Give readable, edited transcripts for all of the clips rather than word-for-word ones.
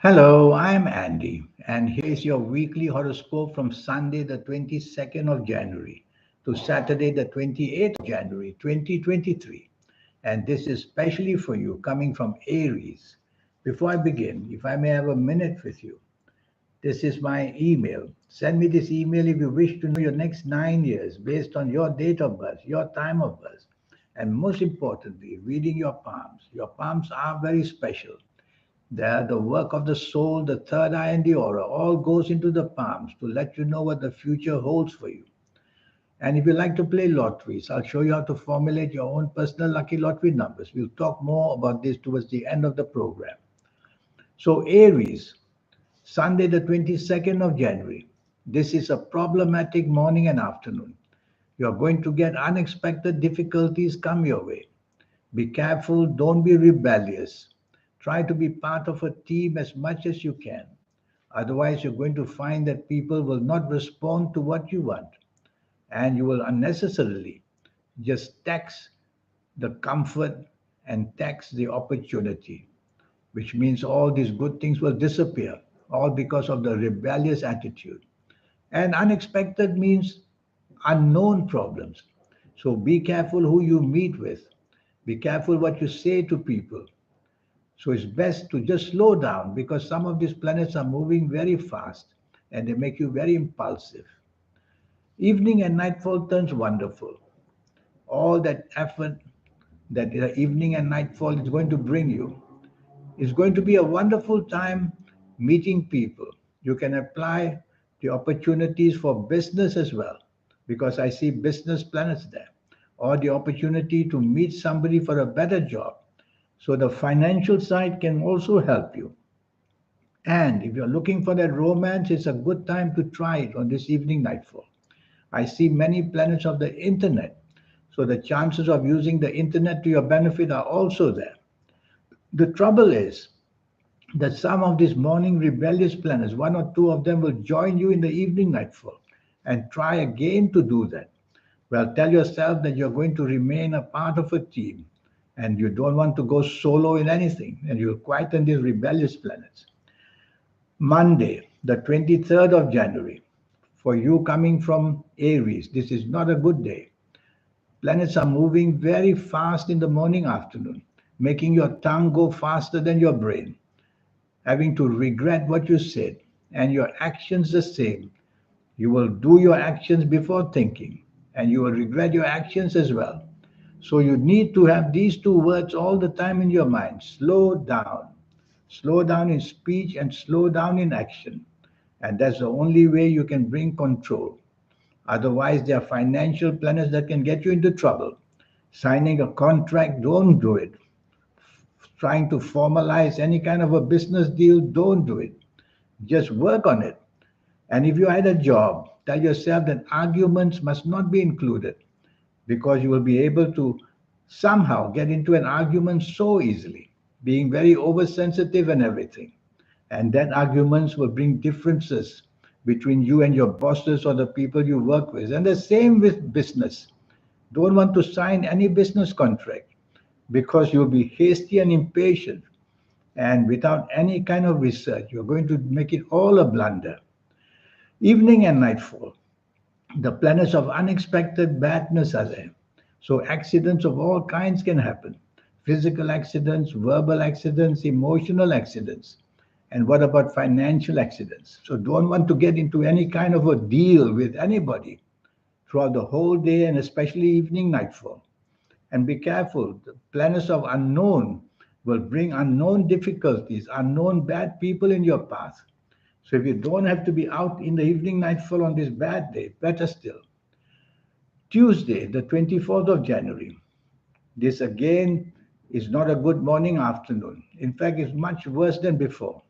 Hello, I'm Andy, and here's your weekly horoscope from Sunday, the 22nd of January to Saturday, the 28th of January, 2023. And this is specially for you coming from Aries. Before I begin, if I may have a minute with you, this is my email. Send me this email if you wish to know your next 9 years based on your date of birth, your time of birth, and most importantly, reading your palms. Your palms are very special. There, the work of the soul, the third eye, and the aura all goes into the palms to let you know what the future holds for you. And if you like to play lotteries, I'll show you how to formulate your own personal lucky lottery numbers. We'll talk more about this towards the end of the program. So, Aries, Sunday, the 22nd of January. This is a problematic morning and afternoon. You're going to get unexpected difficulties come your way. Be careful, don't be rebellious. Try to be part of a team as much as you can. Otherwise, you're going to find that people will not respond to what you want, and you will unnecessarily just tax the comfort and tax the opportunity, which means all these good things will disappear, all because of the rebellious attitude. And unexpected means unknown problems. So be careful who you meet with. Be careful what you say to people. So it's best to just slow down because some of these planets are moving very fast and they make you very impulsive. Evening and nightfall turns wonderful. All that effort that the evening and nightfall is going to bring you is going to be a wonderful time meeting people. You can apply the opportunities for business as well because I see business planets there, or the opportunity to meet somebody for a better job. So the financial side can also help you. And if you're looking for that romance, it's a good time to try it on this evening nightfall. I see many planets of the internet. So the chances of using the internet to your benefit are also there. The trouble is that some of these morning rebellious planets, one or two of them will join you in the evening nightfall and try again to do that. Well, tell yourself that you're going to remain a part of a team and you don't want to go solo in anything and you'll quieten these rebellious planets. Monday, the 23rd of January, for you coming from Aries, this is not a good day. Planets are moving very fast in the morning afternoon, making your tongue go faster than your brain, having to regret what you said, and your actions the same. You will do your actions before thinking, and you will regret your actions as well. So you need to have these two words all the time in your mind: slow down. Slow down in speech and slow down in action. And that's the only way you can bring control. Otherwise, there are financial planets that can get you into trouble. Signing a contract, don't do it. Trying to formalize any kind of a business deal, don't do it. Just work on it. And if you had a job, tell yourself that arguments must not be included because you will be able to somehow get into an argument so easily, being very oversensitive and everything. And that arguments will bring differences between you and your bosses or the people you work with. And the same with business. Don't want to sign any business contract because you'll be hasty and impatient. And without any kind of research, you're going to make it all a blunder. Evening and nightfall, the planets of unexpected badness are there. So accidents of all kinds can happen: physical accidents, verbal accidents, emotional accidents. And what about financial accidents? So don't want to get into any kind of a deal with anybody throughout the whole day and especially evening nightfall. And be careful, the planets of unknown will bring unknown difficulties, unknown bad people in your path. So if you don't have to be out in the evening nightfall on this bad day, better still. Tuesday, the 24th of January. This again is not a good morning afternoon. In fact, it's much worse than before.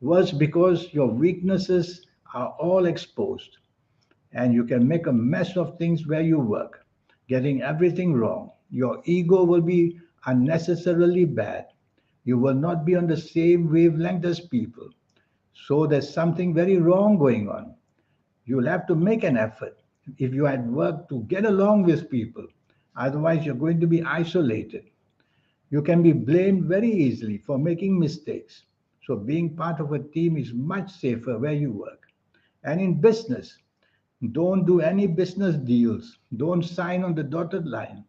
Worse because your weaknesses are all exposed and you can make a mess of things where you work, getting everything wrong. Your ego will be unnecessarily bad. You will not be on the same wavelength as people. So there's something very wrong going on. You'll have to make an effort if you had work to get along with people. Otherwise, you're going to be isolated. You can be blamed very easily for making mistakes. So being part of a team is much safer where you work. And in business, don't do any business deals. Don't sign on the dotted line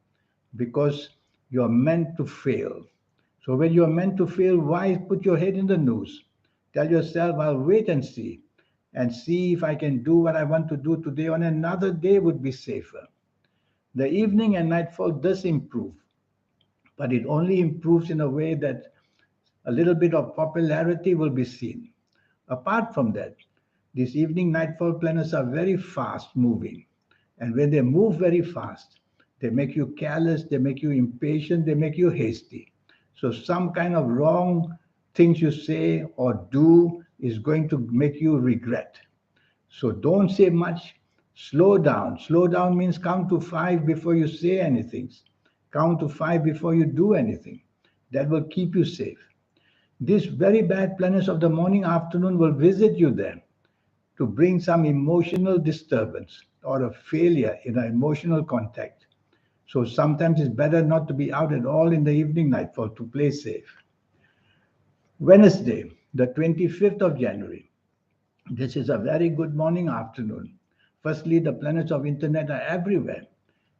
because you're meant to fail. So when you're meant to fail, why put your head in the noose? Tell yourself, I'll wait and see if I can do what I want to do today on another day would be safer. The evening and nightfall does improve, but it only improves in a way that a little bit of popularity will be seen. Apart from that, these evening nightfall planners are very fast moving. And when they move very fast, they make you careless, they make you impatient, they make you hasty. So, some kind of wrong things you say or do is going to make you regret. So, don't say much. Slow down. Slow down means count to five before you say anything. Count to five before you do anything. That will keep you safe. These very bad planets of the morning afternoon will visit you there to bring some emotional disturbance or a failure in an emotional contact. So sometimes it's better not to be out at all in the evening nightfall to play safe. Wednesday, the 25th of January. This is a very good morning afternoon. Firstly, the planets of internet are everywhere.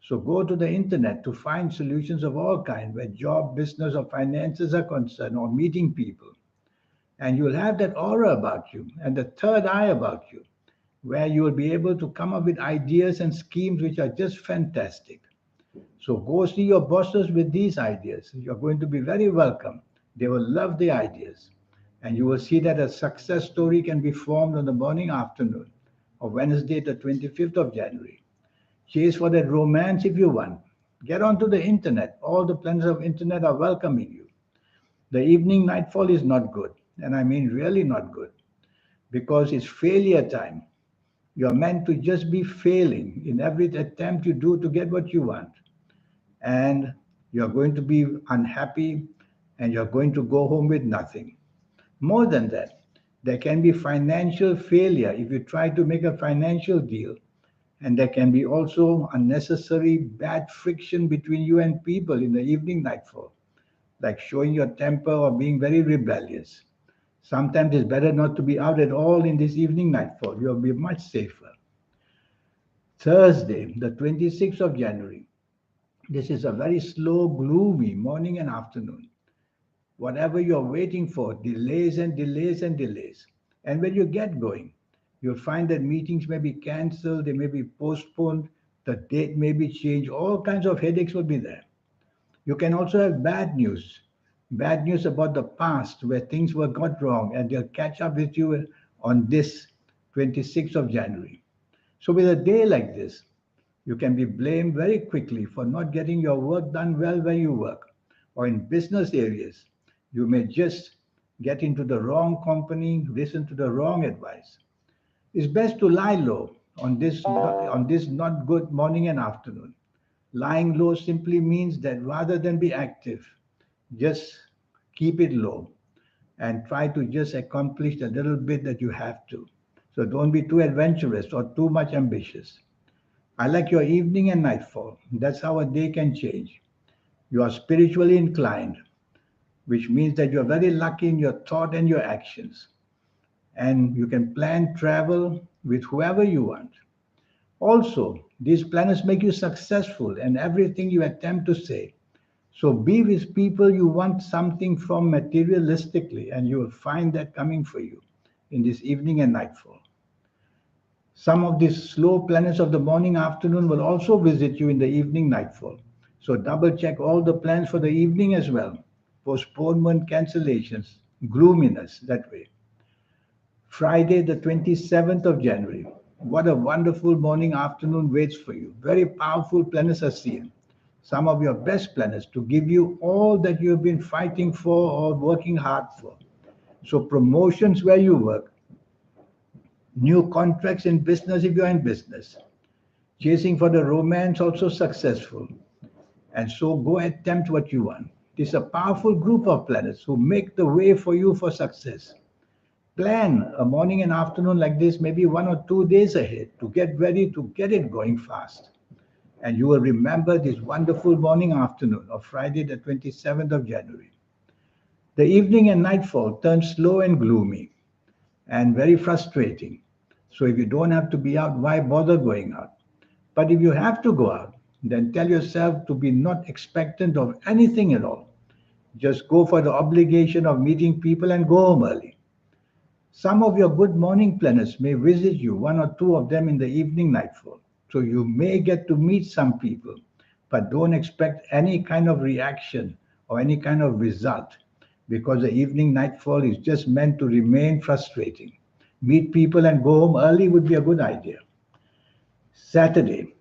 So go to the internet to find solutions of all kinds where job, business, or finances are concerned, or meeting people. And you'll have that aura about you and the third eye about you, where you will be able to come up with ideas and schemes which are just fantastic. So go see your bosses with these ideas. You're going to be very welcome. They will love the ideas. And you will see that a success story can be formed on the morning afternoon of Wednesday, the 25th of January. Chase for that romance if you want. Get onto the internet. All the planets of internet are welcoming you. The evening nightfall is not good. And I mean really not good because it's failure time. You're meant to just be failing in every attempt you do to get what you want. And you're going to be unhappy and you're going to go home with nothing. More than that, there can be financial failure if you try to make a financial deal. And there can be also unnecessary bad friction between you and people in the evening nightfall, like showing your temper or being very rebellious. Sometimes it's better not to be out at all in this evening nightfall. You'll be much safer. Thursday, the 26th of January. This is a very slow, gloomy morning and afternoon. Whatever you're waiting for, delays and delays and delays. And when you get going, you'll find that meetings may be cancelled, they may be postponed, the date may be changed, all kinds of headaches will be there. You can also have bad news about the past where things were got wrong, and they'll catch up with you on this 26th of January. So, with a day like this, you can be blamed very quickly for not getting your work done well where you work or in business areas. You may just get into the wrong company, listen to the wrong advice. It's best to lie low on this not good morning and afternoon. Lying low simply means that rather than be active, just keep it low and try to just accomplish the little bit that you have to. So don't be too adventurous or too much ambitious. I like your evening and nightfall. That's how a day can change. You are spiritually inclined, which means that you're very lucky in your thought and your actions. And you can plan travel with whoever you want. Also, these planets make you successful in everything you attempt to say. So be with people you want something from materialistically, and you will find that coming for you in this evening and nightfall. Some of these slow planets of the morning afternoon will also visit you in the evening nightfall. So double check all the plans for the evening as well. Postponement, cancellations, gloominess that way. Friday, the 27th of January. What a wonderful morning afternoon waits for you. Very powerful planets are seen. Some of your best planets to give you all that you've been fighting for or working hard for. So promotions where you work, new contracts in business if you're in business, chasing for the romance also successful. And so go attempt what you want. It is a powerful group of planets who make the way for you for success. Plan a morning and afternoon like this, maybe 1 or 2 days ahead to get ready to get it going fast. And you will remember this wonderful morning afternoon of Friday, the 27th of January. The evening and nightfall turn slow and gloomy and very frustrating. So if you don't have to be out, why bother going out? But if you have to go out, then tell yourself to be not expectant of anything at all. Just go for the obligation of meeting people and go home early. Some of your good morning planners may visit you, one or two of them in the evening nightfall. So you may get to meet some people, but don't expect any kind of reaction or any kind of result because the evening nightfall is just meant to remain frustrating. Meet people and go home early would be a good idea. Saturday,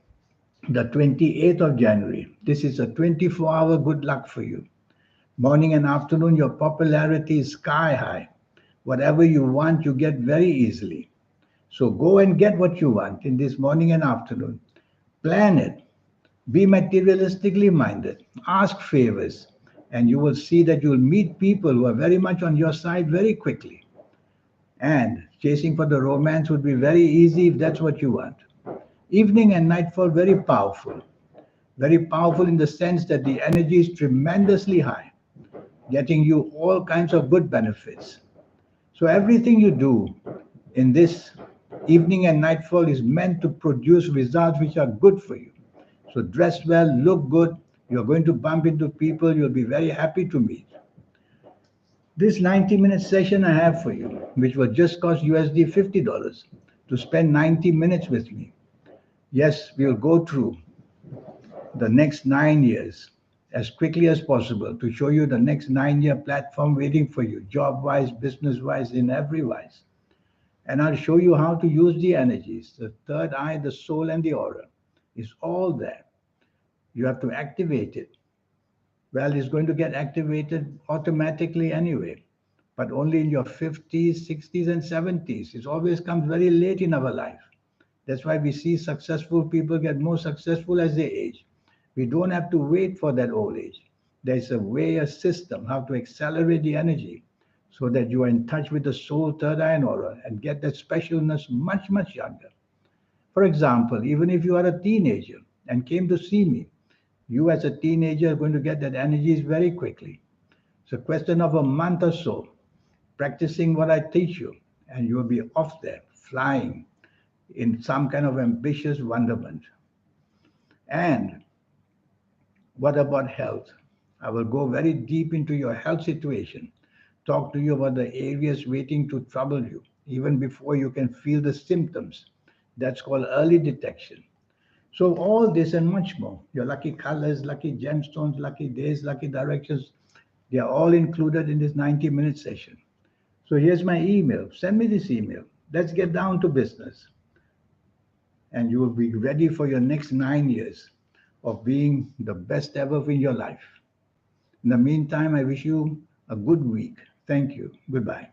the 28th of January. This is a 24-hour good luck for you. Morning and afternoon, your popularity is sky high. Whatever you want, you get very easily. So go and get what you want in this morning and afternoon. Plan it. Be materialistically minded. Ask favors. And you will see that you'll meet people who are very much on your side very quickly. And chasing for the romance would be very easy if that's what you want. Evening and nightfall, very powerful. Very powerful in the sense that the energy is tremendously high, getting you all kinds of good benefits. So everything you do in this evening and nightfall is meant to produce results which are good for you. So dress well, look good. You're going to bump into people you'll be very happy to meet. This 90-minute session I have for you, which will just cost USD $50 to spend 90 minutes with me. Yes, we'll go through the next 9 years as quickly as possible to show you the next 9 year platform waiting for you, job wise, business wise, in every wise. And I'll show you how to use the energies. The third eye, the soul, and the aura is all there. You have to activate it. Well, it's going to get activated automatically anyway, but only in your 50s, 60s, and 70s. It always comes very late in our life. That's why we see successful people get more successful as they age. We don't have to wait for that old age. There's a way, a system, how to accelerate the energy so that you are in touch with the soul, third eye, and aura and get that specialness much, much younger. For example, even if you are a teenager and came to see me, you as a teenager are going to get that energies very quickly. It's a question of a month or so, practicing what I teach you, and you'll be off there, flying in some kind of ambitious wonderment. And what about health? I will go very deep into your health situation, talk to you about the areas waiting to trouble you, even before you can feel the symptoms. That's called early detection. So, all this and much more, your lucky colors, lucky gemstones, lucky days, lucky directions, they are all included in this 90-minute session. So, here's my email. Send me this email. Let's get down to business. And you will be ready for your next 9 years of being the best ever in your life. In the meantime, I wish you a good week. Thank you. Goodbye.